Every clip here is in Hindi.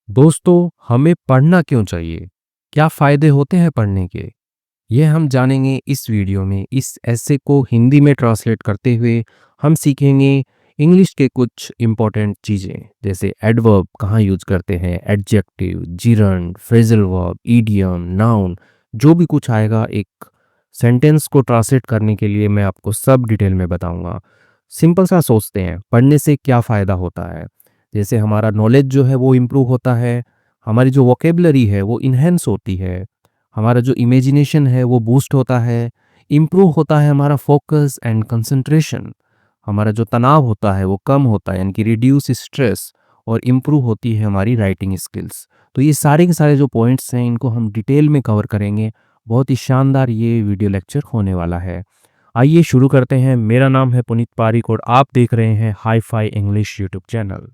दोस्तों, हमें पढ़ना क्यों चाहिए? क्या फ़ायदे होते हैं पढ़ने के? ये हम जानेंगे इस वीडियो में। इस एसे को हिंदी में ट्रांसलेट करते हुए हम सीखेंगे इंग्लिश के कुछ इम्पोर्टेंट चीज़ें, जैसे एडवर्ब कहाँ यूज़ करते हैं, adjective, gerund, phrasal verb, idiom, noun, जो भी कुछ आएगा एक सेंटेंस को ट्रांसलेट करने के लिए मैं आपको सब डिटेल में बताऊँगा। सिंपल सा सोचते हैं, पढ़ने से क्या फ़ायदा होता है? जैसे हमारा नॉलेज जो है वो इम्प्रूव होता है, हमारी जो वोकेबलरी है वो इन्हेंस होती है, हमारा जो इमेजिनेशन है वो बूस्ट होता है, इम्प्रूव होता है हमारा फोकस एंड कंसंट्रेशन, हमारा जो तनाव होता है वो कम होता है यानी कि रिड्यूस स्ट्रेस, और इम्प्रूव होती है हमारी राइटिंग स्किल्स। तो ये सारे के सारे जो पॉइंट्स हैं इनको हम डिटेल में कवर करेंगे। बहुत ही शानदार ये वीडियो लेक्चर होने वाला है। आइए शुरू करते हैं। मेरा नाम है पुनीत पारिक और आप देख रहे हैं hi fi English YouTube channel.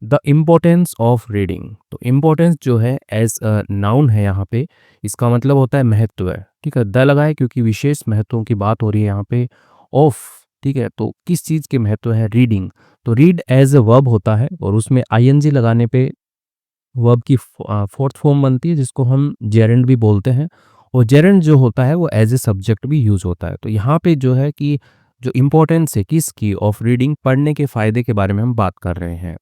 The importance of reading. तो इम्पोर्टेंस जो है एज अ नाउन है यहाँ पे, इसका मतलब होता है महत्व है। ठीक है, द लगा है क्योंकि विशेष महत्वों की बात हो रही है यहाँ पे। ऑफ, ठीक है, तो किस चीज़ के महत्व है? रीडिंग। तो रीड एज अ वर्ब होता है और उसमें आईएनजी लगाने पे वर्ब की फोर्थ फॉर्म बनती है जिसको हम जेरेंड भी बोलते हैं, और जेरेंड जो होता है वो एज ए सब्जेक्ट भी यूज होता है। तो यहाँ पे जो है कि जो इम्पोर्टेंस है किसकी, ऑफ रीडिंग, पढ़ने के फायदे के बारे में हम बात कर रहे हैं।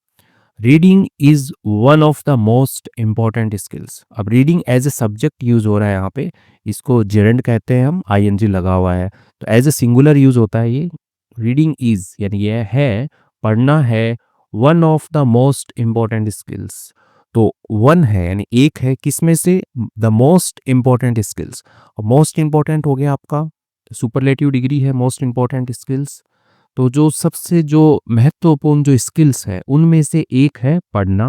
Reading is one of the most important skills. अब reading as a subject use हो रहा है यहाँ पे, इसको जेरेंड कहते हैं, हम आईएनजी लगा हुआ है, तो एज ए सिंगुलर यूज होता है ये। रीडिंग इज यानी ये है, पढ़ना है, one of the most important skills. तो वन है यानी एक है, किसमें से? The most important skills. Most important हो गया आपका, सुपरलेटिव डिग्री है मोस्ट इम्पॉर्टेंट स्किल्स। तो जो सबसे जो महत्वपूर्ण जो स्किल्स है उनमें से एक है पढ़ना,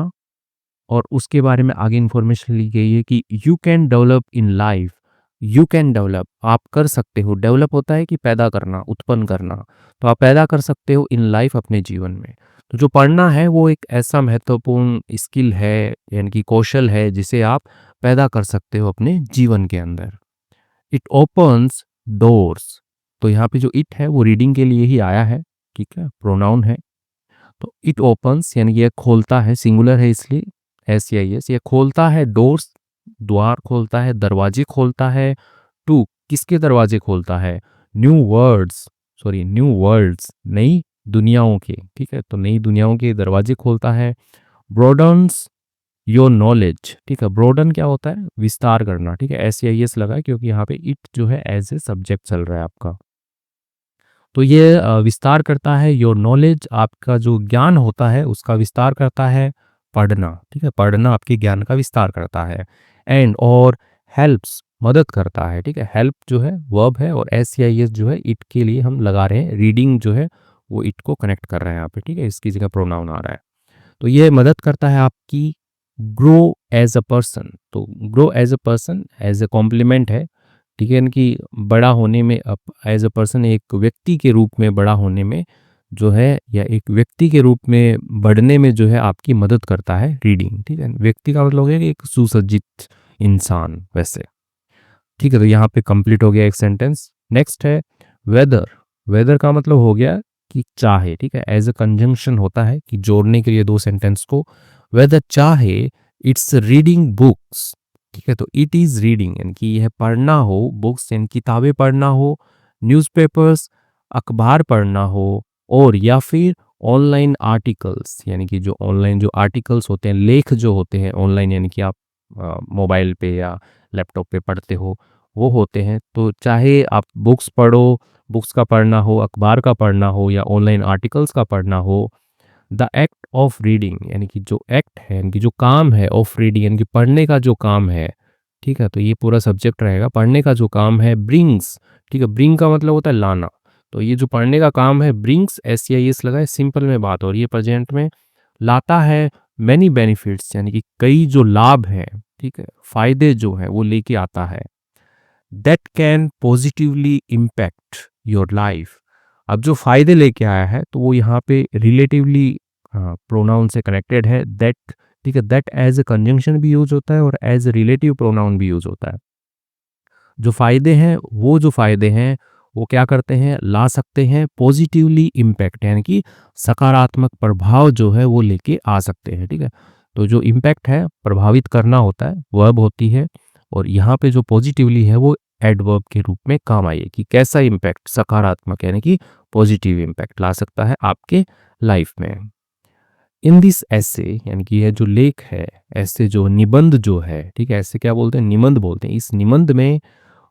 और उसके बारे में आगे इन्फॉर्मेशन ली गई है कि you can develop in life. You can develop, आप कर सकते हो। डेवलप होता है कि पैदा करना, उत्पन्न करना, तो आप पैदा कर सकते हो इन लाइफ, अपने जीवन में। तो जो पढ़ना है वो एक ऐसा महत्वपूर्ण स्किल है यानी कि कौशल है जिसे आप पैदा कर सकते हो अपने जीवन के अंदर। It opens doors. तो यहाँ पे जो इट है वो रीडिंग के लिए ही आया है, ठीक है, प्रोनाउन है। तो इट ओपन्स यानी ये खोलता है, सिंगुलर है इसलिए, SEIS, ये खोलता है डोर्स, द्वार खोलता है, दरवाजे खोलता है। टू, किसके दरवाजे खोलता है? New words, sorry new worlds, नई दुनियाओं के, ठीक है, तो नई दुनियाओं के दरवाजे खोलता है। ब्रॉडन्स योर नॉलेज, ठीक है, ब्रॉडन क्या होता है? विस्तार करना, ठीक है, SEIS लगा है क्योंकि यहाँ पे इट जो है एज ए सब्जेक्ट चल रहा है आपका। तो ये विस्तार करता है योर नॉलेज, आपका जो ज्ञान होता है उसका विस्तार करता है पढ़ना, ठीक है, पढ़ना आपके ज्ञान का विस्तार करता है। एंड और हेल्प्स, मदद करता है, ठीक है, हेल्प जो है वर्ब है और SEIS जो है इट के लिए हम लगा रहे हैं। रीडिंग जो है वो इट को कनेक्ट कर रहे हैं यहाँ पे, ठीक है, इसकी जगह प्रोनाउन आ रहा है। तो ये मदद करता है आपकी ग्रो एज अ पर्सन। तो grow as a person as a compliment है, ठीक है, इनकी बड़ा होने में, एज अ पर्सन एक व्यक्ति के रूप में बड़ा होने में जो है, या एक व्यक्ति के रूप में बढ़ने में जो है आपकी मदद करता है रीडिंग, ठीक है। व्यक्ति का मतलब हो गया कि एक सुसज्जित इंसान वैसे, ठीक है। तो यहाँ पे कंप्लीट हो गया एक सेंटेंस। नेक्स्ट है वेदर। वेदर का मतलब हो गया कि चाहे, ठीक है, एज अ कंजंक्शन होता है कि जोड़ने के लिए दो सेंटेंस को। वेदर चाहे इट्स रीडिंग बुक्स, ठीक है, तो इट इज रीडिंग यानी कि यह पढ़ना हो, बुक्स यानी किताबें पढ़ना हो, न्यूज़पेपर्स अखबार पढ़ना हो, और या फिर ऑनलाइन आर्टिकल्स यानी कि जो ऑनलाइन जो आर्टिकल्स होते हैं, लेख जो होते हैं ऑनलाइन, यानी कि आप मोबाइल पे या लैपटॉप पे पढ़ते हो, वो होते हैं। तो चाहे आप बुक्स पढ़ो, बुक्स का पढ़ना हो, अखबार का पढ़ना हो, या ऑनलाइन आर्टिकल्स का पढ़ना हो, द एक्ट ऑफ रीडिंग यानी कि जो एक्ट है, यानी कि जो काम है, ऑफ रीडिंग यानी कि पढ़ने का जो काम है, ठीक है, तो ये पूरा सब्जेक्ट रहेगा, पढ़ने का जो काम है। ब्रिंग्स, ठीक है, ब्रिंग का मतलब होता है लाना, तो ये जो पढ़ने का काम है ब्रिंग्स, SEIS लगा है, सिंपल में बात हो रही है, प्रेजेंट में, लाता है मैनी बेनिफिट्स यानी कि कई जो लाभ हैं, ठीक है, फायदे जो है वो लेके आता है। That can positively impact your life. अब जो फायदे लेके आया है तो वो यहाँ पे रिलेटिवली प्रोनाउन से कनेक्टेड है, दैट, ठीक है, दैट एज ए कंजंक्शन भी यूज होता है और एज ए रिलेटिव प्रोनाउन भी यूज होता है। जो फायदे हैं, वो जो फायदे हैं वो क्या करते हैं? ला सकते हैं पॉजिटिवली इम्पैक्ट यानी कि सकारात्मक प्रभाव जो है वो लेके आ सकते हैं, ठीक है। तो जो इम्पैक्ट है प्रभावित करना होता है, वर्ब होती है, और यहाँ पे जो पॉजिटिवली है वो एडवर्ब के रूप में काम आई है कि कैसा इम्पैक्ट सकारात्मक यानी कि पॉजिटिव इम्पैक्ट ला सकता है आपके लाइफ में। इन दिस ऐसे यानी कि यह जो लेख है, ऐसे जो निबंध जो है, ठीक है, ऐसे क्या बोलते हैं, निबंध बोलते हैं। इस निबंध में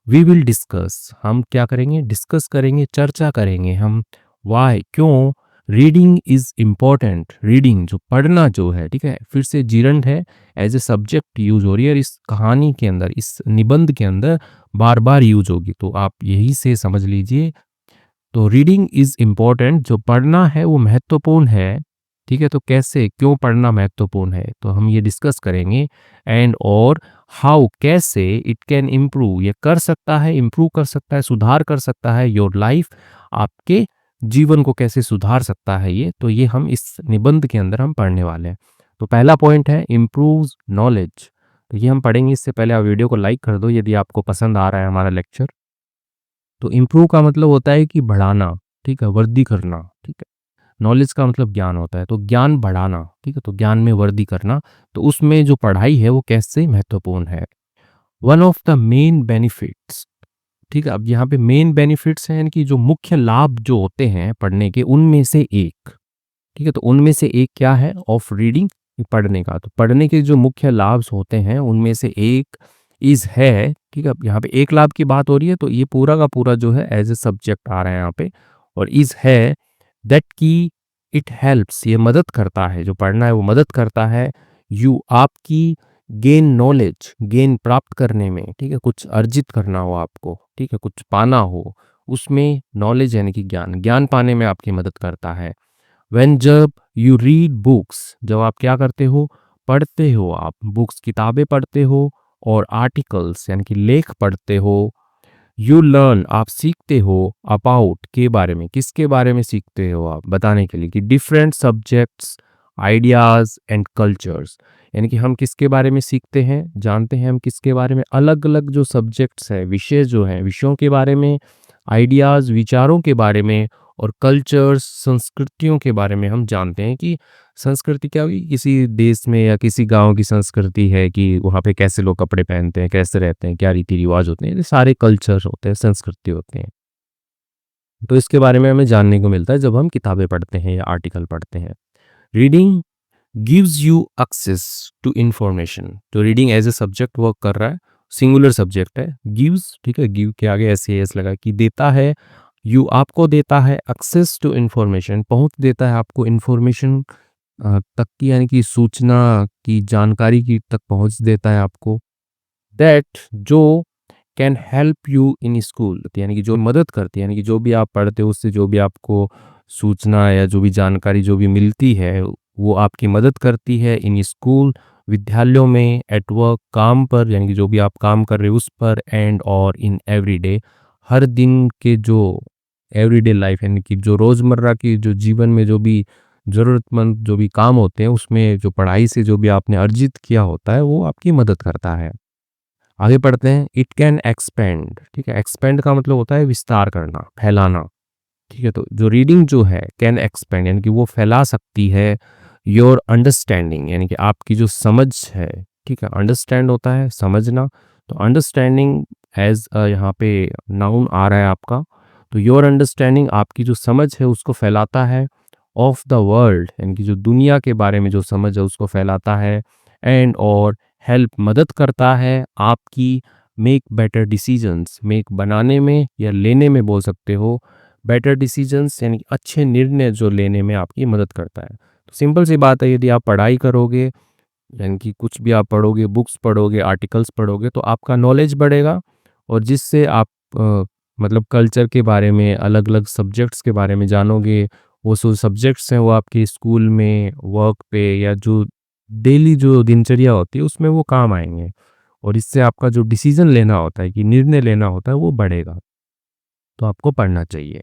वी विल डिस्कस, हम क्या करेंगे, डिस्कस करेंगे, चर्चा करेंगे हम, वाई, क्यों रीडिंग इज इम्पॉर्टेंट, रीडिंग जो पढ़ना जो है, ठीक है, फिर से जीरंड है, एज ए सब्जेक्ट यूज हो रही है, और इस कहानी के अंदर, इस निबंध के अंदर बार बार यूज होगी, तो आप यही से समझ लीजिए। तो रीडिंग इज इम्पॉर्टेंट, जो पढ़ना है वो महत्वपूर्ण है, ठीक है। तो कैसे, क्यों पढ़ना महत्वपूर्ण है, तो हम ये डिस्कस करेंगे। एंड और हाउ, कैसे इट कैन इम्प्रूव, ये कर सकता है, इम्प्रूव कर सकता है, सुधार कर सकता है योर लाइफ, आपके जीवन को कैसे सुधार सकता है ये, तो ये हम इस निबंध के अंदर हम पढ़ने वाले हैं। तो पहला पॉइंट है इम्प्रूव नॉलेज, तो ये हम पढ़ेंगे। इससे पहले आप वीडियो को लाइक कर दो यदि आपको पसंद आ रहा है हमारा लेक्चर। तो इम्प्रूव का मतलब होता है कि बढ़ाना, ठीक है, वृद्धि करना, ठीक है। नॉलेज का मतलब ज्ञान होता है, तो ज्ञान बढ़ाना, ठीक है, तो ज्ञान में वृद्धि करना, तो उसमें जो पढ़ाई है वो कैसे महत्वपूर्ण है। One of the main benefits, ठीक है, अब यहाँ पे मेन बेनिफिट्स हैं कि जो मुख्य लाभ जो होते हैं पढ़ने के, उनमें से एक, ठीक है, तो उनमें से एक क्या है, ऑफ रीडिंग, पढ़ने का, तो पढ़ने के जो मुख्य लाभ होते हैं उनमें से एक इज है, ठीक है। अब यहाँ पे एक लाभ की बात हो रही है, तो ये पूरा का पूरा जो है एज ए सब्जेक्ट आ रहा है यहाँ पे, और इज है दैट की इट हेल्प्स, ये मदद करता है, जो पढ़ना है वो मदद करता है, यू आपकी, गेन नॉलेज, गेन प्राप्त करने में, ठीक है, कुछ अर्जित करना हो आपको, ठीक है, कुछ पाना हो, उसमें नॉलेज यानी कि ज्ञान, ज्ञान पाने में आपकी मदद करता है। व्हेन, जब यू रीड बुक्स, जब आप क्या करते हो, पढ़ते हो, आप बुक्स किताबें पढ़ते हो, और आर्टिकल्स यानी कि लेख पढ़ते हो, यू लर्न आप सीखते हो, अबाउट के बारे में, किसके बारे में सीखते हो आप, बताने के लिए कि different subjects, ideas and cultures, यानी कि हम किसके बारे में सीखते हैं, जानते हैं हम किसके बारे में, अलग अलग जो सब्जेक्ट्स हैं, विषय जो हैं, विषयों के बारे में, आइडियाज विचारों के बारे में, और कल्चर्स संस्कृतियों के बारे में हम जानते हैं कि संस्कृति क्या हुई, किसी देश में या किसी गांव की संस्कृति है कि वहाँ पे कैसे लोग कपड़े पहनते हैं, कैसे रहते हैं, क्या रीति रिवाज होते हैं, ये सारे कल्चर होते हैं, संस्कृति होते हैं। तो इसके बारे में हमें जानने को मिलता है जब हम किताबें पढ़ते हैं या आर्टिकल पढ़ते हैं। Reading gives you access to information, तो reading as a subject work कर रहा है, सिंगुलर सब्जेक्ट है, गिव्स, ठीक है, गिव के आगे एस एस लगा कि देता है, यू आपको देता है, एक्सेस टू इंफॉर्मेशन पहुंच देता है आपको इंफॉर्मेशन तक की, यानी कि सूचना की, जानकारी की तक पहुंच देता है आपको, दैट जो can help you in school, यानी कि जो मदद करती है, यानी कि जो भी आप पढ़ते हो उससे जो भी आपको सूचना या जो भी जानकारी जो भी मिलती है वो आपकी मदद करती है इन स्कूल, विद्यालयों में, एट वर्क काम पर, यानी कि जो भी आप काम कर रहे हो उस पर, एंड और इन एवरीडे, हर दिन के जो एवरीडे लाइफ यानी कि जो रोज़मर्रा की जो जीवन में जो भी ज़रूरतमंद जो भी काम होते हैं उसमें जो पढ़ाई से जो भी आपने अर्जित किया होता है वो आपकी मदद करता है। आगे पढ़ते हैं, इट कैन एक्सपेंड, ठीक है, एक्सपेंड का मतलब होता है विस्तार करना, फैलाना, ठीक है, तो जो रीडिंग जो है कैन एक्सपेंड यानी कि वो फैला सकती है योर अंडरस्टैंडिंग, यानी कि आपकी जो समझ है, ठीक है, अंडरस्टैंड होता है समझना, तो अंडरस्टैंडिंग एज यहाँ पे नाउन आ रहा है आपका, तो योर अंडरस्टैंडिंग आपकी जो समझ है उसको फैलाता है, ऑफ द वर्ल्ड यानी कि जो दुनिया के बारे में जो समझ है उसको फैलाता है, एंड और हेल्प मदद करता है आपकी, मेक बेटर डिसीजंस, मेक बनाने में या लेने में बोल सकते हो, बेटर डिसीजंस यानी कि अच्छे निर्णय जो लेने में आपकी मदद करता है। तो सिंपल सी बात है, यदि आप पढ़ाई करोगे यानी कि कुछ भी आप पढ़ोगे, बुक्स पढ़ोगे, आर्टिकल्स पढ़ोगे, तो आपका नॉलेज बढ़ेगा, और जिससे आप मतलब कल्चर के बारे में, अलग अलग सब्जेक्ट्स के बारे में जानोगे, वो जो सब्जेक्ट्स हैं वो आपके स्कूल में, वर्क पे, या जो डेली जो दिनचर्या होती है उसमें वो काम आएंगे, और इससे आपका जो डिसीजन लेना होता है कि निर्णय लेना होता है वो बढ़ेगा, तो आपको पढ़ना चाहिए।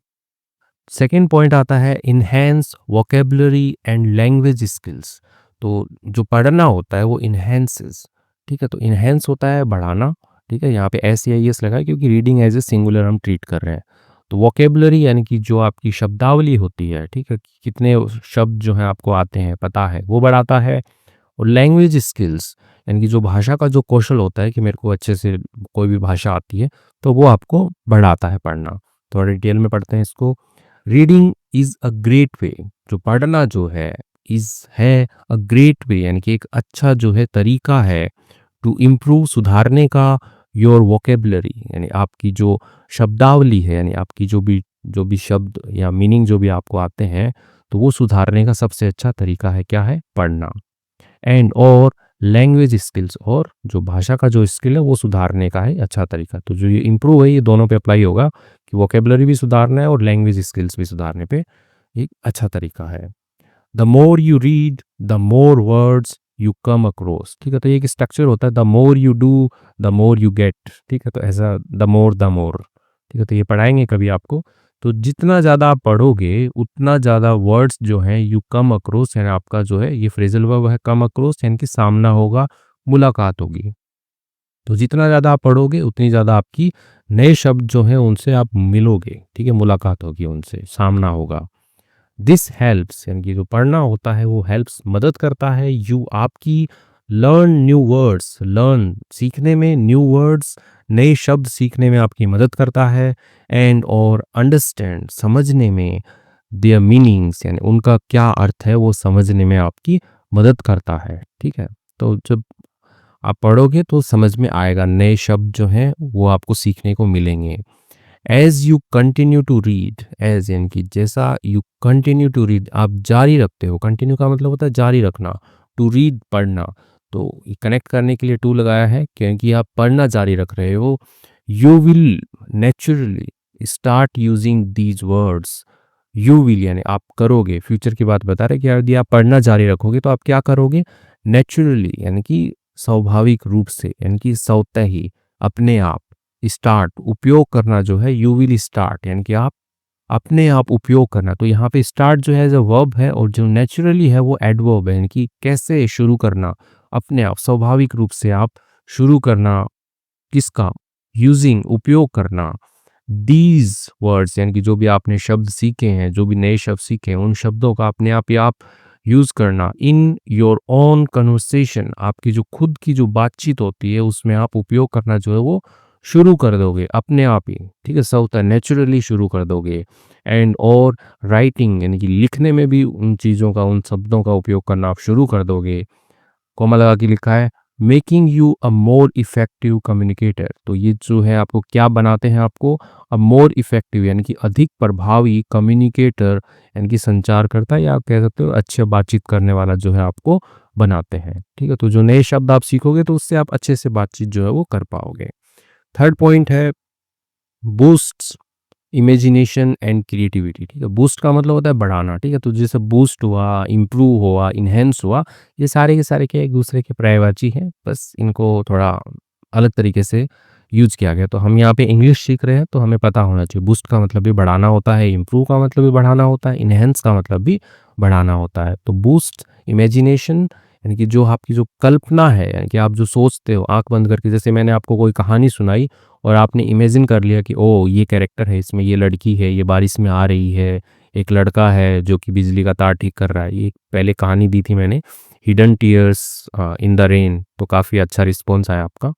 सेकेंड पॉइंट आता है enhance vocabulary and language skills, तो जो पढ़ना होता है वो इन्हेंसेस, ठीक है, तो इन्हेंस होता है बढ़ाना, ठीक है, यहाँ पे एस या एस लगा है क्योंकि रीडिंग एज ए सिंगुलर हम ट्रीट कर रहे हैं, तो वोकेबलरी यानी कि जो आपकी शब्दावली होती है, ठीक है, कि कितने शब्द जो हैं आपको आते हैं पता है वो बढ़ाता है, और लैंग्वेज स्किल्स यानी कि जो भाषा का जो कौशल होता है कि मेरे को अच्छे से कोई भी भाषा आती है, तो वो आपको बढ़ाता है पढ़ना। थोड़ा डिटेल में पढ़ते हैं इसको। रीडिंग इज़ अ ग्रेट वे, जो पढ़ना जो है इज़ है अ ग्रेट वे यानी कि एक अच्छा जो है तरीका है टू इम्प्रूव सुधारने का योर वोकेबलरी यानी आपकी जो शब्दावली है, यानी आपकी जो भी शब्द या मीनिंग जो भी आपको आते हैं, तो वो सुधारने का सबसे अच्छा तरीका है क्या है? पढ़ना। एंड और लैंग्वेज स्किल्स, और जो भाषा का जो स्किल है वो सुधारने का है अच्छा तरीका। तो जो ये इम्प्रूव है ये दोनों पे अप्लाई होगा कि वोकेबलरी भी सुधारना है और लैंग्वेज स्किल्स भी सुधारने पे एक अच्छा तरीका है। The more you read the more words you come across, ठीक है। तो ये एक स्ट्रक्चर होता है, the more you do the more you get, ठीक है। तो ऐसा द मोर, ठीक है। तो ये पढ़ाएंगे कभी आपको। तो जितना ज़्यादा आप पढ़ोगे उतना ज़्यादा वर्ड्स जो हैं यू कम अक्रॉस, यानी आपका जो है ये फ्रेजल वर्ब है कम अक्रॉस, यानी कि सामना होगा, मुलाकात होगी। तो जितना ज़्यादा आप पढ़ोगे उतनी ज़्यादा आपकी नए शब्द जो हैं उनसे आप मिलोगे, ठीक है, मुलाकात होगी उनसे, सामना होगा। दिस हेल्प्स यानी कि जो पढ़ना होता है वो हेल्प्स मदद करता है यू आपकी लर्न न्यू वर्ड्स, लर्न सीखने में, न्यू वर्ड्स नए शब्द सीखने में आपकी मदद करता है। एंड और अंडरस्टैंड समझने में, देयर मीनिंग्स यानी उनका क्या अर्थ है वो समझने में आपकी मदद करता है, ठीक है। तो जब आप पढ़ोगे तो समझ में आएगा, नए शब्द जो हैं वो आपको सीखने को मिलेंगे। As you continue to read, as यानी कि जैसा यू कंटिन्यू टू रीड आप जारी रखते हो, कंटिन्यू का मतलब होता है जारी रखना, टू रीड पढ़ना। तो कनेक्ट करने के लिए टू लगाया है क्योंकि आप पढ़ना जारी रख रहे हो। You will naturally start using these words, you will यानी आप करोगे, फ्यूचर की बात बता रहे कि यदि आप पढ़ना जारी रखोगे तो आप क्या करोगे? नेचुरली यानी कि स्वाभाविक रूप से, यानी कि स्वतः ही, अपने आप, स्टार्ट उपयोग करना जो है, यू विल स्टार्ट यानी कि आप अपने आप उपयोग करना। तो यहाँ पे स्टार्ट जो है जो वर्ब है और जो नेचुरली है वो एडवर्ब है, यानी कि कैसे शुरू करना, अपने आप स्वाभाविक रूप से आप शुरू करना, किसका? यूजिंग उपयोग करना, दीज वर्ड्स यानी कि जो भी आपने शब्द सीखे हैं, जो भी नए शब्द सीखे हैं, उन शब्दों का अपने आप ही आप यूज करना। इन योर ओन कन्वर्सेशन आपकी जो खुद की जो बातचीत होती है उसमें आप उपयोग करना जो है वो शुरू कर दोगे अपने आप ही, ठीक है, स्वतः नेचुरली शुरू कर दोगे। एंड और राइटिंग यानी कि लिखने में भी उन चीज़ों का, उन शब्दों का उपयोग करना आप शुरू कर दोगे। कॉमा लगा के लिखा है making you a more effective communicator. तो ये जो है आपको क्या बनाते हैं? आपको अ मोर इफेक्टिव यानी कि अधिक प्रभावी कम्युनिकेटर यानी कि संचारकर्ता, या आप कह सकते हो अच्छे बातचीत करने वाला जो है आपको बनाते हैं, ठीक है। तो जो नए शब्द आप सीखोगे तो उससे आप अच्छे से बातचीत जो है वो कर पाओगे। थर्ड पॉइंट है बूस्ट इमेजिनेशन एंड क्रिएटिविटी, ठीक है। बूस्ट का मतलब होता है बढ़ाना, ठीक है। तो जैसे बूस्ट हुआ, इम्प्रूव हुआ, इन्हेंस हुआ, ये सारे के सारे क्या एक दूसरे के पर्यायवाची हैं, बस इनको थोड़ा अलग तरीके से यूज किया गया। तो हम यहाँ पे इंग्लिश सीख रहे हैं तो हमें पता होना चाहिए बूस्ट का मतलब भी बढ़ाना होता है, इम्प्रूव का मतलब भी बढ़ाना होता है, इन्हेंस का मतलब भी बढ़ाना होता है। तो बूस्ट इमेजिनेशन यानी कि जो आपकी जो कल्पना है, यानी कि आप जो सोचते हो आंख बंद करके, जैसे मैंने आपको कोई कहानी सुनाई और आपने इमेजिन कर लिया कि ओ ये कैरेक्टर है इसमें, ये लड़की है, ये बारिश में आ रही है, एक लड़का है जो कि बिजली का तार ठीक कर रहा है। ये पहले कहानी दी थी मैंने, hidden tears in the rain, तो काफ़ी अच्छा रिस्पॉन्स आया आपका।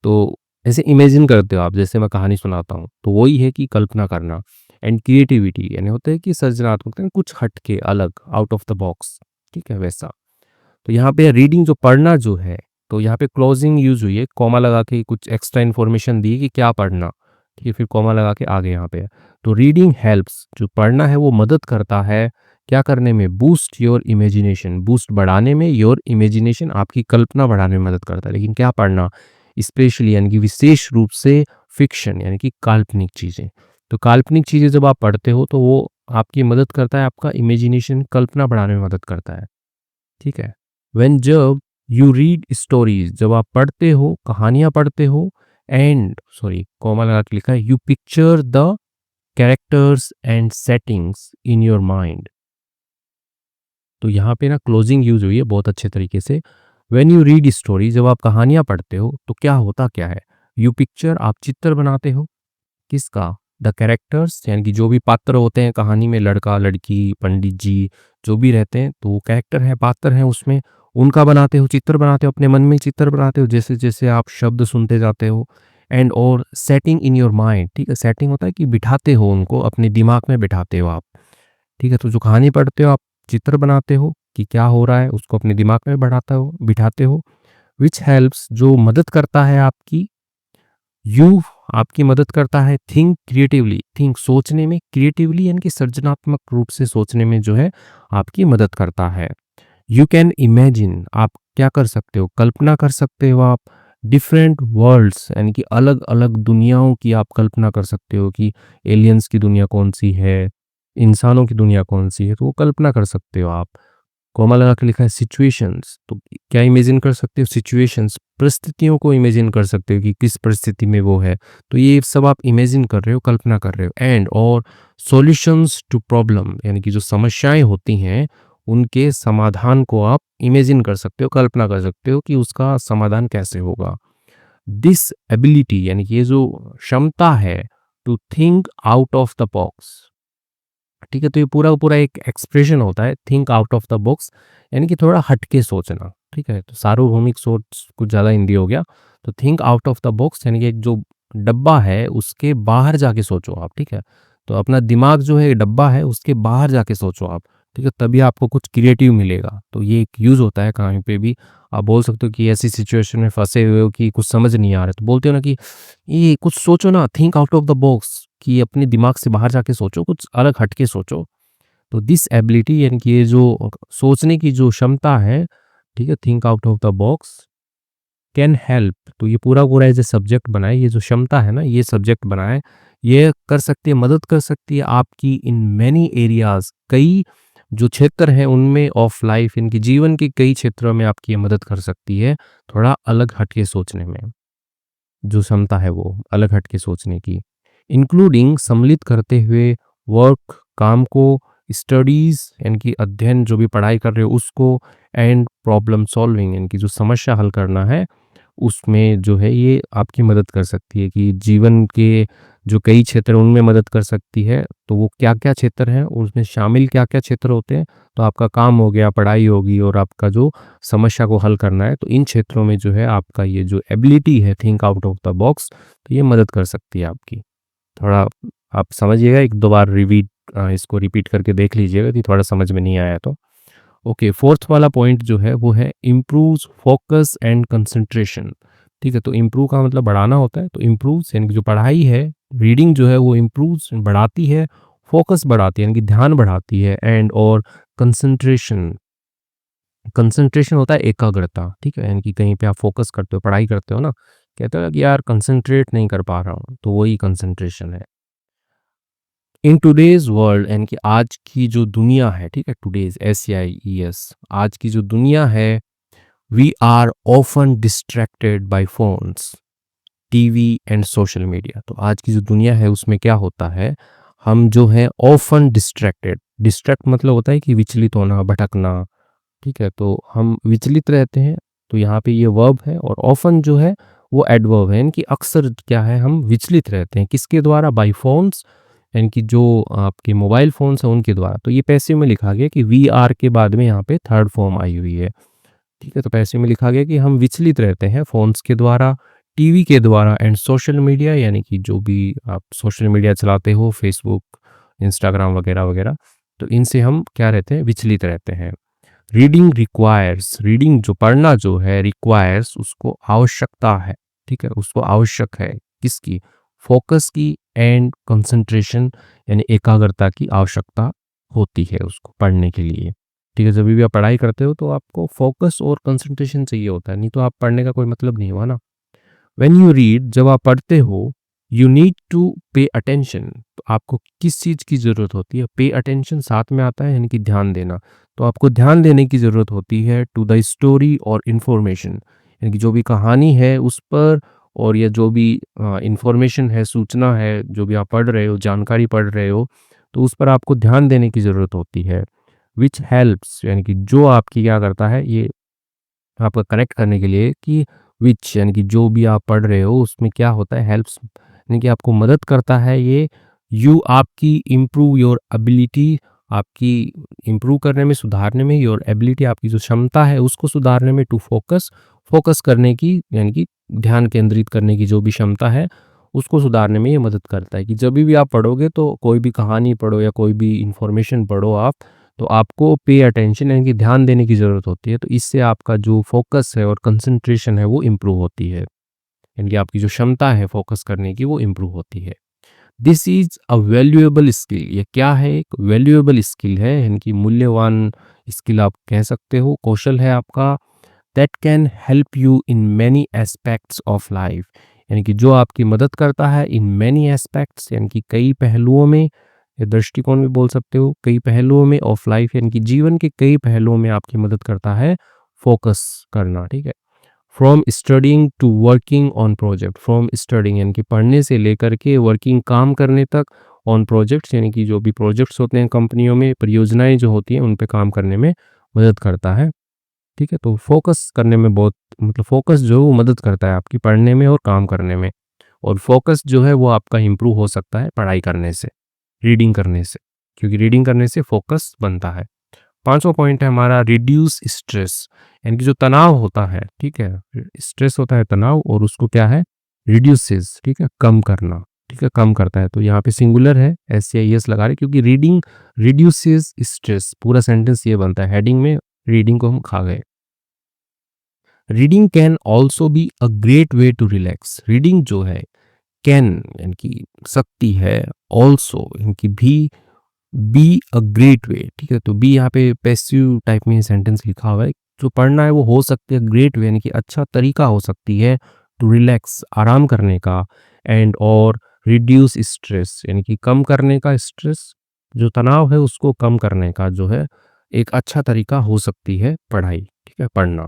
तो ऐसे इमेजिन करते हो आप, जैसे मैं कहानी सुनाता हूँ, तो वही है कि कल्पना करना। एंड क्रिएटिविटी यानी होता है कि सृजनात्मकता, यानी कुछ हट के अलग, आउट ऑफ द बॉक्स, ठीक है, वैसा। तो यहाँ पे रीडिंग जो पढ़ना जो है, तो यहाँ पे क्लोजिंग यूज हुई है, कॉमा लगा के कुछ एक्स्ट्रा इन्फॉर्मेशन दी कि क्या पढ़ना, ठीक है, फिर कॉमा लगा के आगे यहाँ पे है। तो रीडिंग हेल्प्स, जो पढ़ना है वो मदद करता है क्या करने में? बूस्ट योर इमेजिनेशन, बूस्ट बढ़ाने में, योर इमेजिनेशन आपकी कल्पना बढ़ाने में मदद करता है। लेकिन क्या पढ़ना? स्पेशली यानी कि विशेष रूप से फिक्शन यानी कि काल्पनिक चीज़ें। तो काल्पनिक चीज़ें जब आप पढ़ते हो तो वो आपकी मदद करता है, आपका इमेजिनेशन, कल्पना बढ़ाने में मदद करता है, ठीक है। व्हेन जब यू रीड स्टोरीज, जब आप पढ़ते हो, कहानियां पढ़ते हो, एंड सॉरी कॉमा लगा के लिखा है, you picture the characters and settings in your mind. तो यहाँ पे ना क्लोजिंग यूज हुई है बहुत अच्छे तरीके से। व्हेन यू रीड स्टोरी, जब आप कहानियां पढ़ते हो तो क्या होता क्या है? यू पिक्चर आप चित्र बनाते हो, किसका? द कैरेक्टर्स यानी कि जो भी पात्र होते हैं कहानी में, लड़का लड़की पंडित जी जो भी रहते हैं, तो वो कैरेक्टर है, पात्र हैं उसमें, उनका बनाते हो, चित्र बनाते हो, अपने मन में चित्र बनाते हो जैसे-जैसे आप शब्द सुनते जाते हो। एंड और सेटिंग इन योर माइंड, ठीक है? सेटिंग होता है कि बिठाते हो उनको, अपने दिमाग में बिठाते हो आप, ठीक है? तो जो कहानी पढ़ते हो आप चित्र बनाते हो कि क्या हो रहा है, उसको अपने दिमाग में बिठाते हो, व्हिच हेल्प्स जो मदद करता है यू आपकी मदद करता है थिंक क्रिएटिवली, थिंक सोचने में, क्रिएटिवली यानी कि सृजनात्मक रूप से सोचने में जो है आपकी मदद करता है। यू कैन इमेजिन आप क्या कर सकते हो, कल्पना कर सकते हो आप डिफरेंट वर्ल्ड्स यानी कि अलग अलग दुनियाओं की आप कल्पना कर सकते हो कि एलियंस की दुनिया कौन सी है, इंसानों की दुनिया कौन सी है, तो वो कल्पना कर सकते हो आप। कॉमा लगा के लिखा है सिचुएशंस, तो क्या इमेजिन कर सकते हो, सिचुएशंस परिस्थितियों को इमेजिन कर सकते हो कि किस परिस्थिति में वो है, तो ये सब आप इमेजिन कर रहे हो, कल्पना कर रहे हो। एंड और सॉल्यूशंस टू प्रॉब्लम यानी कि जो समस्याएं होती हैं उनके समाधान को आप इमेजिन कर सकते हो, कल्पना कर सकते हो कि उसका समाधान कैसे होगा। दिस एबिलिटी यानी कि ये जो क्षमता है to think out of the box, ठीक है? तो ये पूरा का पूरा एक एक्सप्रेशन होता है think out of the box यानी कि थोड़ा हट के सोचना, ठीक है? तो सार्वभौमिक सोच कुछ ज़्यादा हिंदी हो गया। तो think out of the box यानी कि एक जो डब्बा है उसके बाहर जाके सोचो आप, ठीक है? तो अपना दिमाग जो है डब्बा है उसके बाहर जाके सोचो आप, ठीक है? तभी आपको कुछ क्रिएटिव मिलेगा। तो ये एक यूज़ होता है कहीं पे भी। आप बोल सकते हो कि ऐसी सिचुएशन में फँसे हुए हो कि कुछ समझ नहीं आ रहा है, तो बोलते हो ना कि ये कुछ सोचो ना, think out of the box, कि अपने दिमाग से बाहर जाके सोचो, कुछ अलग हट के सोचो। तो दिस एबिलिटी यानी कि ये जो सोचने की जो क्षमता है, ठीक है? Think out of the box can help, तो ये पूरा पूरा एज ए सब्जेक्ट बनाए, ये जो क्षमता है ना ये सब्जेक्ट बनाए, ये कर सकती है, मदद कर सकती है आपकी इन मैनी एरियाज, कई जो क्षेत्र हैं उनमें ऑफ लाइफ, इनकी जीवन के कई क्षेत्रों में आपकी ये मदद कर सकती है थोड़ा अलग हटके सोचने में। जो क्षमता है वो अलग हट के सोचने की, इंक्लूडिंग सम्मिलित करते हुए वर्क काम को, स्टडीज यानी कि अध्ययन जो भी पढ़ाई कर रहे हो उसको, एंड प्रॉब्लम सॉल्विंग यानी कि जो समस्या हल करना है उसमें जो है ये आपकी मदद कर सकती है कि जीवन के जो कई क्षेत्र हैं उनमें मदद कर सकती है। तो वो क्या क्या क्षेत्र हैं, उसमें शामिल क्या क्या क्षेत्र होते हैं, तो आपका काम हो गया, पढ़ाई होगी, और आपका जो समस्या को हल करना है, तो इन क्षेत्रों में जो है आपका ये जो एबिलिटी है think out of the box, तो ये मदद कर सकती है आपकी। थोड़ा आप समझिएगा, एक दो बार इसको रिपीट करके देख लीजिएगा कि थोड़ा समझ में नहीं आया तो। ओके, फोर्थ वाला पॉइंट जो है वो है इम्प्रूव्स फोकस एंड कंसंट्रेशन, ठीक है? तो इम्प्रूव का मतलब बढ़ाना होता है, तो इम्प्रूव्स यानी कि जो पढ़ाई है, रीडिंग जो है वो इम्प्रूव्स बढ़ाती है, फोकस बढ़ाती है यानी कि ध्यान बढ़ाती है, एंड और कंसंट्रेशन, कंसंट्रेशन होता है एकाग्रता, ठीक है? यानी कि कहीं पे आप फोकस करते हो, पढ़ाई करते हो ना, कहते हो कि यार कंसंट्रेट नहीं कर पा रहा हूँ, तो वही कंसंट्रेशन है। इन टुडेज वर्ल्ड यानी कि आज की जो दुनिया है, ठीक है? टुडेज SEIES, आज की जो दुनिया है, we are often distracted by phones, TV and social media. तो आज की जो दुनिया है उसमें क्या होता है, हम जो है ऑफन डिस्ट्रैक्टेड, डिस्ट्रैक्ट मतलब होता है कि विचलित होना, भटकना, ठीक है? तो हम विचलित रहते हैं, तो यहाँ पे ये वर्ब है, और ऑफन जो है वो एडवर्ब है, यानी कि अक्सर क्या है हम विचलित रहते हैं, किसके द्वारा, बाय फोन्स यानी कि जो आपके मोबाइल फ़ोन्स हैं उनके द्वारा। तो ये पैसिव में लिखा गया कि वी आर के बाद में यहाँ पे थर्ड फॉर्म आई हुई है, ठीक है? तो पैसिव में लिखा गया कि हम विचलित रहते हैं फ़ोन्स के द्वारा, टीवी के द्वारा, एंड सोशल मीडिया यानी कि जो भी आप सोशल मीडिया चलाते हो, फेसबुक, इंस्टाग्राम वगैरह वगैरह, तो इनसे हम क्या रहते हैं, विचलित रहते हैं। रीडिंग रिक्वायर्स, रीडिंग जो पढ़ना जो है, रिक्वायर्स उसको आवश्यकता है, ठीक है? उसको आवश्यक है किसकी, फोकस की, एंड कंसंट्रेशन यानी एकाग्रता की आवश्यकता होती है उसको पढ़ने के लिए, ठीक है? जब भी आप पढ़ाई करते हो तो आपको फोकस और कंसंट्रेशन चाहिए होता है, नहीं तो आप पढ़ने का कोई मतलब नहीं हुआ ना। व्हेन यू रीड, जब आप पढ़ते हो, you need to pay attention, तो आपको किस चीज़ की ज़रूरत होती है, पे अटेंशन साथ में आता है यानी कि ध्यान देना, तो आपको ध्यान देने की ज़रूरत होती है टू द स्टोरी और इन्फॉर्मेशन, यानी कि जो भी कहानी है उस पर, और या जो भी इंफॉर्मेशन है, सूचना है, जो भी आप पढ़ रहे हो, जानकारी पढ़ रहे हो, तो उस पर आपको ध्यान देने की ज़रूरत होती है। विच हेल्प्स यानी कि जो आपकी क्या करता है, ये आपका कनेक्ट करने के लिए कि विच यानी कि जो भी आप पढ़ रहे हो उसमें क्या होता है, हेल्प्स यानी कि आपको मदद करता है ये, यू आपकी इम्प्रूव योर एबिलिटी आपकी इम्प्रूव करने में, सुधारने में, योर एबिलिटी आपकी जो क्षमता है उसको सुधारने में, टू फोकस करने की यानी कि ध्यान केंद्रित करने की जो भी क्षमता है उसको सुधारने में ये मदद करता है कि जब भी आप पढ़ोगे तो कोई भी कहानी पढ़ो या कोई भी इंफॉर्मेशन पढ़ो आप, तो आपको पे अटेंशन यानी कि ध्यान देने की ज़रूरत होती है। तो इससे आपका जो फ़ोकस है और कंसंट्रेशन है वो इम्प्रूव होती है। यानी कि आपकी जो क्षमता है फ़ोकस करने की वो इम्प्रूव होती है। This is a valuable skill. ये क्या है? एक वैल्यूएबल स्किल है यानी कि मूल्यवान स्किल आप कह सकते हो, कौशल है आपका। That can help you in many aspects of life. यानी कि जो आपकी मदद करता है इन मैनी एस्पेक्ट्स यानी कि कई पहलुओं में, या दृष्टिकोण भी बोल सकते हो, कई पहलुओं में ऑफ लाइफ यानी कि जीवन के कई पहलुओं में आपकी मदद करता है फोकस करना। ठीक है। From studying to working on project. From studying यानी कि पढ़ने से लेकर के वर्किंग काम करने तक, ऑन प्रोजेक्ट्स यानी कि जो भी प्रोजेक्ट्स होते हैं कंपनियों में, परियोजनाएं जो होती हैं उन पे काम करने में मदद करता है। ठीक है। तो फोकस करने में बहुत मतलब फोकस जो है वो मदद करता है आपकी पढ़ने में और काम करने में। और फोकस जो है वो आपका इम्प्रूव हो सकता है पढ़ाई करने से, रीडिंग करने से, क्योंकि रीडिंग करने से फोकस बनता है। पांचवा पॉइंट है हमारा रिड्यूस स्ट्रेस। यानी कि जो तनाव होता है, ठीक है, स्ट्रेस होता है तनाव, और उसको क्या है, रिड्यूसेस, ठीक है, कम करना, ठीक है, कम करता है। तो यहाँ पे सिंगुलर है, SCIS लगा रहे क्योंकि रीडिंग रिड्यूसेस स्ट्रेस, पूरा सेंटेंस ये बनता है। हेडिंग में रीडिंग को हम खा गए। Reading can also be a great way to relax. Reading जो है कैन यानी कि सकती है, ऑल्सो यानी कि भी, बी अ ग्रेट वे, ठीक है। तो बी यहाँ पे पैसिव टाइप में सेंटेंस लिखा हुआ है। जो पढ़ना है वो हो सकती है ग्रेट वे यानी कि अच्छा तरीका हो सकती है टू रिलैक्स, आराम करने का, एंड और रिड्यूस स्ट्रेस यानी कि कम करने का, स्ट्रेस जो तनाव है उसको कम करने का जो है एक अच्छा तरीका हो सकती है पढ़ाई, ठीक है, पढ़ना।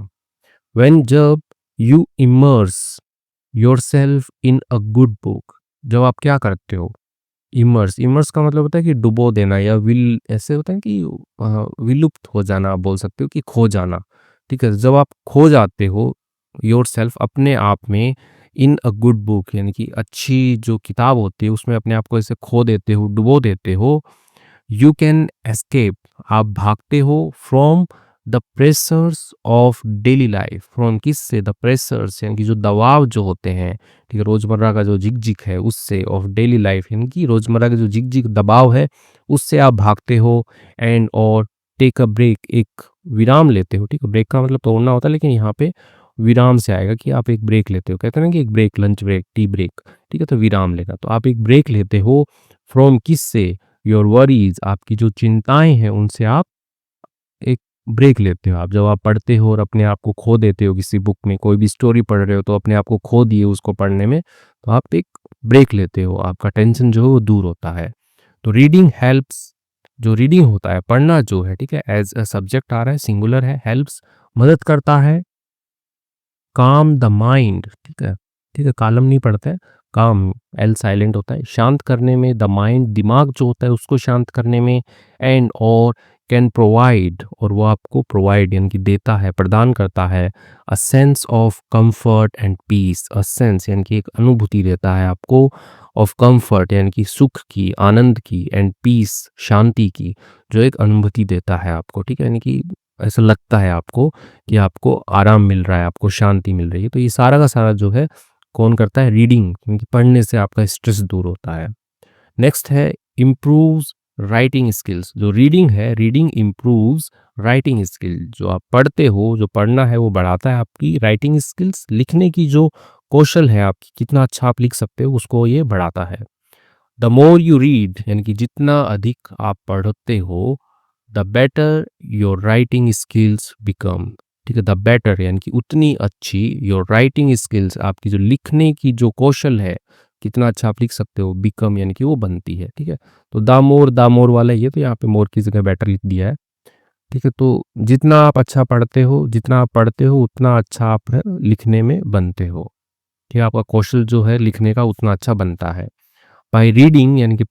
व्हेन जब you immerse yourself in a good book, जब आप क्या करते हो, इमर्स, इमर्स का मतलब होता है कि डुबो देना, या विल ऐसे होता है कि विलुप्त हो जाना, आप बोल सकते हो कि खो जाना। ठीक है। जब आप खो जाते हो योरसेल्फ अपने आप में, इन अ गुड बुक यानी कि अच्छी जो किताब होती है उसमें अपने आप को ऐसे खो देते हो, डुबो देते हो, यू कैन एस्केप, आप भागते हो, from the pressures of daily life. From किससे? द प्रेशर्स यानी कि जो दबाव जो होते हैं, ठीक है, रोजमर्रा का जो झिकझिक है उससे, ऑफ डेली लाइफ यानी कि रोजमर्रा का जो झिकझिक दबाव है उससे आप भागते हो, एंड और टेक अ ब्रेक, एक विराम लेते हो। ठीक है। ब्रेक का मतलब तोड़ना होता है, लेकिन यहाँ पे विराम से आएगा कि आप एक ब्रेक लेते हो। कहते हैं ना कि एक break, lunch break, tea break, ठीक है, तो विराम लेना, तो आप एक ब्रेक लेते हो। फ्रॉम किससे? योर वरीज, आपकी जो चिंताएं हैं उनसे आप एक ब्रेक लेते हो। आप जब आप पढ़ते हो और अपने आप को खो देते हो किसी बुक में, कोई भी स्टोरी पढ़ रहे हो तो अपने आप को खो दिए उसको पढ़ने में, तो आप एक ब्रेक लेते हो, आपका टेंशन जो है वो दूर होता है। तो रीडिंग हेल्प्स, जो रीडिंग होता है, पढ़ना जो है, ठीक है, एज अ सब्जेक्ट आ रहा है, सिंगुलर है, हेल्प्स मदद करता है, काम द माइंड, ठीक है, ठीक है, कालम नहीं पढ़ते हैं, काम, एल साइलेंट होता है, शांत करने में, द माइंड दिमाग जो होता है उसको शांत करने में, एंड और कैन प्रोवाइड, और वो आपको प्रोवाइड यानी कि देता है, प्रदान करता है, a sense of comfort and peace. A sense यानी कि एक अनुभूति देता है आपको, ऑफ कंफर्ट यानी कि सुख की, आनंद की, एंड पीस शांति की, जो एक अनुभूति देता है आपको, ठीक है, यानी कि ऐसा लगता है आपको कि आपको आराम मिल रहा है, आपको शांति मिल रही है। तो ये सारा का सारा जो है कौन करता है? रीडिंग, क्योंकि पढ़ने से आपका स्ट्रेस दूर होता है। नेक्स्ट है इम्प्रूव्स राइटिंग स्किल्स। जो रीडिंग है, रीडिंग इम्प्रूव्स राइटिंग स्किल। जो आप पढ़ते हो, जो पढ़ना है वो बढ़ाता है आपकी राइटिंग स्किल्स, लिखने की जो कौशल है आपकी, कितना अच्छा आप लिख सकते हो उसको ये बढ़ाता है। द मोर यू रीड यानी कि जितना अधिक आप पढ़ते हो, the better your writing skills become, ठीक है, द बेटर यानी कि उतनी अच्छी योर राइटिंग स्किल्स, आपकी जो लिखने की जो कौशल है, कितना अच्छा आप लिख सकते हो, बिकम यानी कि वो बनती है। ठीक है। तो द मोर वाला ये, तो यहाँ पे मोर की जगह बेटर लिख दिया है। ठीक है। तो जितना आप अच्छा पढ़ते हो, जितना आप पढ़ते हो उतना अच्छा आप लिखने में बनते हो। ठीक है। आपका कौशल जो है लिखने का उतना अच्छा बनता है। बाय रीडिंग यानी कि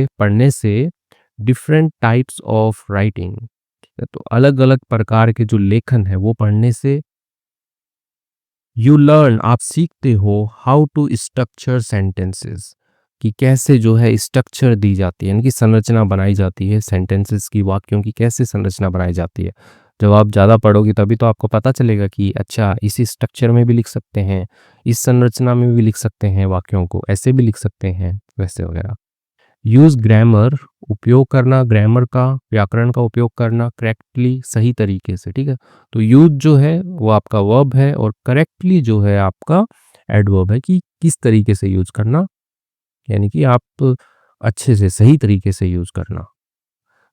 पढ़ने से डिफरेंट टाइप्स ऑफ राइटिंग, तो अलग अलग प्रकार के जो लेखन है वो पढ़ने से, यू लर्न, आप सीखते हो, हाउ टू स्ट्रक्चर सेंटेंसेस, कि कैसे जो है स्ट्रक्चर दी जाती है, यानी कि संरचना बनाई जाती है सेंटेंसेस की, वाक्यों की कैसे संरचना बनाई जाती है। जब आप ज़्यादा पढ़ोगे तभी तो आपको पता चलेगा कि अच्छा इसी स्ट्रक्चर में भी लिख सकते हैं, इस संरचना में भी लिख सकते हैं वाक्यों को, ऐसे भी लिख सकते हैं, वैसे वगैरह। यूज़ ग्रामर, उपयोग करना ग्रामर का, व्याकरण का उपयोग करना करेक्टली, सही तरीके से, ठीक है। तो यूज़ जो है वो आपका वर्ब है और करेक्टली जो है आपका एडवर्ब है कि किस तरीके से यूज़ करना, यानी कि आप अच्छे से सही तरीके से यूज़ करना।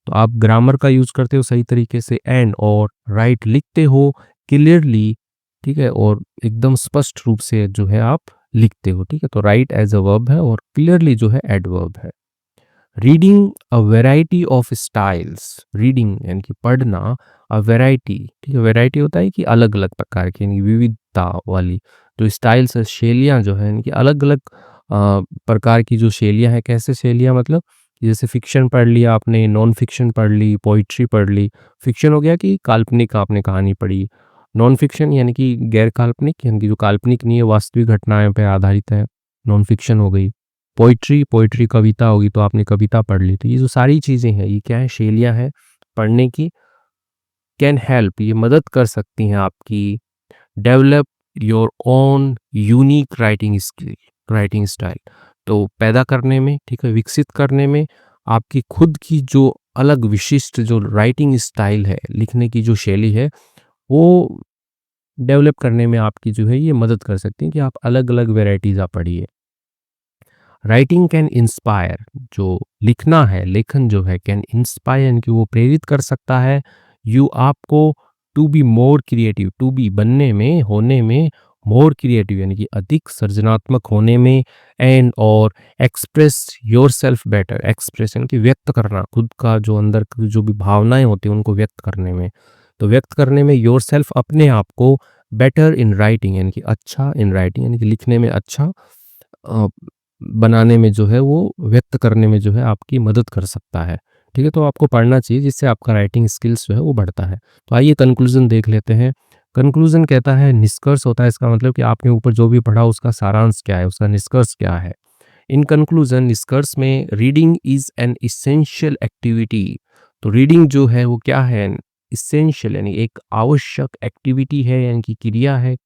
तो आप ग्रामर का यूज़ करते हो सही तरीके से, एंड और राइट लिखते हो क्लियरली, ठीक है, और एकदम स्पष्ट रूप से जो है आप लिखते हो, ठीक है। तो राइट एज अ वर्ब है और क्लियरली जो है एडवर्ब है। Reading a variety of styles, reading यानी कि पढ़ना, अ वैरायटी, ठीक है, वैरायटी होता है कि अलग अलग प्रकार की, यानी विविधता वाली जो स्टाइल्स है, शैलियाँ जो है यानी कि अलग अलग प्रकार की जो शैलियाँ हैं। कैसे शैलियाँ मतलब जैसे फिक्शन पढ़ लिया आपने, नॉन फिक्शन पढ़ ली, पोइट्री पढ़ ली। फिक्शन हो गया कि काल्पनिक आपने कहानी पढ़ी, नॉन फिक्शन यानी कि गैर काल्पनिक, यानी कि जो काल्पनिक नहीं है, वास्तविक घटनाएं पे आधारित है, नॉन फिक्शन हो गई। पोइट्री, पोइट्री कविता होगी तो आपने कविता पढ़ ली। तो ये जो सारी चीज़ें हैं ये क्या है, शैलियाँ हैं पढ़ने की। कैन हेल्प, ये मदद कर सकती हैं आपकी develop your own unique writing skill, writing style, तो पैदा करने में, ठीक है, विकसित करने में आपकी खुद की जो अलग विशिष्ट जो राइटिंग स्टाइल है, लिखने की जो शैली है, वो डेवलप करने में आपकी जो है ये मदद कर सकती है कि आप अलग अलग वेराइटीज़ आप पढ़िए। राइटिंग कैन इंस्पायर, जो लिखना है, लेखन जो है, कैन इंस्पायर यानी कि वो प्रेरित कर सकता है यू आपको to be more creative, to be बनने में, होने में, मोर क्रिएटिव यानी कि अधिक सृजनात्मक होने में, एंड और express your self better, express यानी कि व्यक्त करना, खुद का जो अंदर की जो भी भावनाएं होती हैं उनको व्यक्त करने में। तो व्यक्त करने में योर सेल्फ, अपने आप को, बेटर इन राइटिंग यानी कि अच्छा इन राइटिंग यानी कि लिखने में अच्छा बनाने में जो है, वो व्यक्त करने में जो है आपकी मदद कर सकता है, ठीक है। तो आपको पढ़ना चाहिए जिससे आपका राइटिंग स्किल्स जो है वो बढ़ता है। तो आइए कंक्लूजन देख लेते हैं। कंक्लूजन कहता है, निष्कर्ष होता है, इसका मतलब कि आपने ऊपर जो भी पढ़ा उसका सारांश क्या है, उसका निष्कर्ष क्या है। इन कंक्लूजन, निष्कर्ष में, reading is an essential activity, तो रीडिंग जो है वो क्या है, इसेंशियल यानी एक आवश्यक एक्टिविटी है, यानी कि क्रिया है,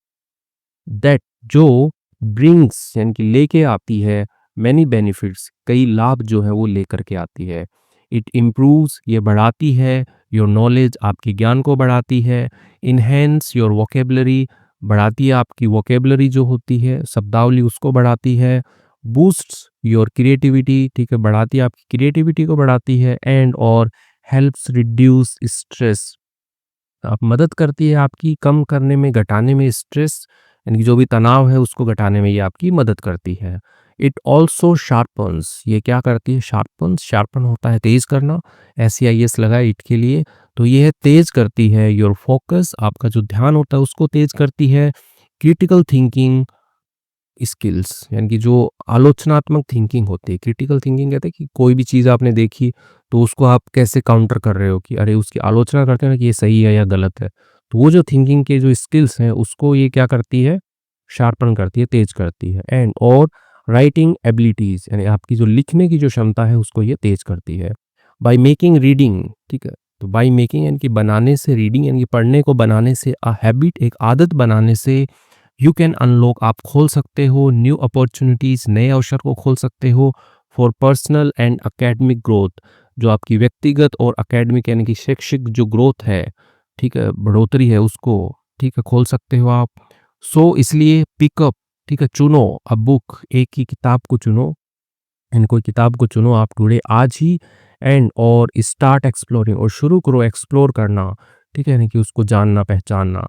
दैट जो ब्रिंग्स यानी कि लेके आती है मैनी बेनिफिट्स, कई लाभ जो है वो लेकर के आती है। इट इम्प्रूव्स, ये बढ़ाती है, योर नॉलेज, आपके ज्ञान को बढ़ाती है। इन्हेंस योर वोकेबलरी, बढ़ाती है आपकी वोकेबलरी जो होती है, शब्दावली, उसको बढ़ाती है। बूस्ट्स योर क्रिएटिविटी, ठीक है, बढ़ाती है आपकी क्रिएटिविटी को बढ़ाती है। एंड और हेल्प्स रिड्यूस स्ट्रेस, आप मदद करती है आपकी कम करने में, घटाने में स्ट्रेस, यानी कि जो भी तनाव है उसको घटाने में ये आपकी मदद करती है। इट ऑल्सो शार्पन्स, ये क्या करती है, शार्पन्स, शार्पन होता है तेज करना, SEIS लगा है इट के लिए। तो ये है तेज करती है योर फोकस, आपका जो ध्यान होता है उसको तेज करती है। क्रिटिकल थिंकिंग स्किल्स, यानी कि जो आलोचनात्मक थिंकिंग होती है, क्रिटिकल थिंकिंग कहते हैं कि कोई भी चीज़ आपने देखी तो उसको आप कैसे काउंटर कर रहे हो, कि अरे उसकी आलोचना करते हैं ना कि ये सही है या गलत है। तो वो जो थिंकिंग के जो स्किल्स हैं उसको ये क्या करती है, शार्पन करती है, तेज करती है। एंड और राइटिंग एबिलिटीज़, यानी आपकी जो लिखने की जो क्षमता है उसको ये तेज करती है। बाय मेकिंग रीडिंग, ठीक है, तो बाय मेकिंग यानी कि बनाने से, रीडिंग यानी कि पढ़ने को बनाने से, अ हैबिट एक आदत बनाने से, यू कैन अनलॉक, आप खोल सकते हो, न्यू अपॉर्चुनिटीज़, नए अवसर को खोल सकते हो, for personal and academic growth, जो आपकी व्यक्तिगत और एकेडमिक यानी कि शैक्षिक जो ग्रोथ है, ठीक है, बढ़ोतरी है उसको, ठीक है, खोल सकते हो आप। सो इसलिए पिकअप, ठीक है, चुनो अ बुक, एक ही किताब को चुनो, इन कोई किताब को चुनो आप टुडे, आज ही। एंड और स्टार्ट एक्सप्लोरिंग, और शुरू करो एक्सप्लोर करना, ठीक है, यानी कि उसको जानना, पहचानना,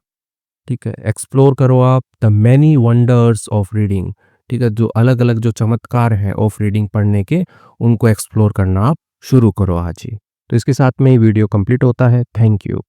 ठीक है, एक्सप्लोर करो आप the many wonders of reading, ठीक है, जो अलग अलग जो चमत्कार हैं ऑफ रीडिंग, पढ़ने के, उनको एक्सप्लोर करना आप शुरू करो आज ही। तो इसके साथ में ये वीडियो कंप्लीट होता है। Thank you.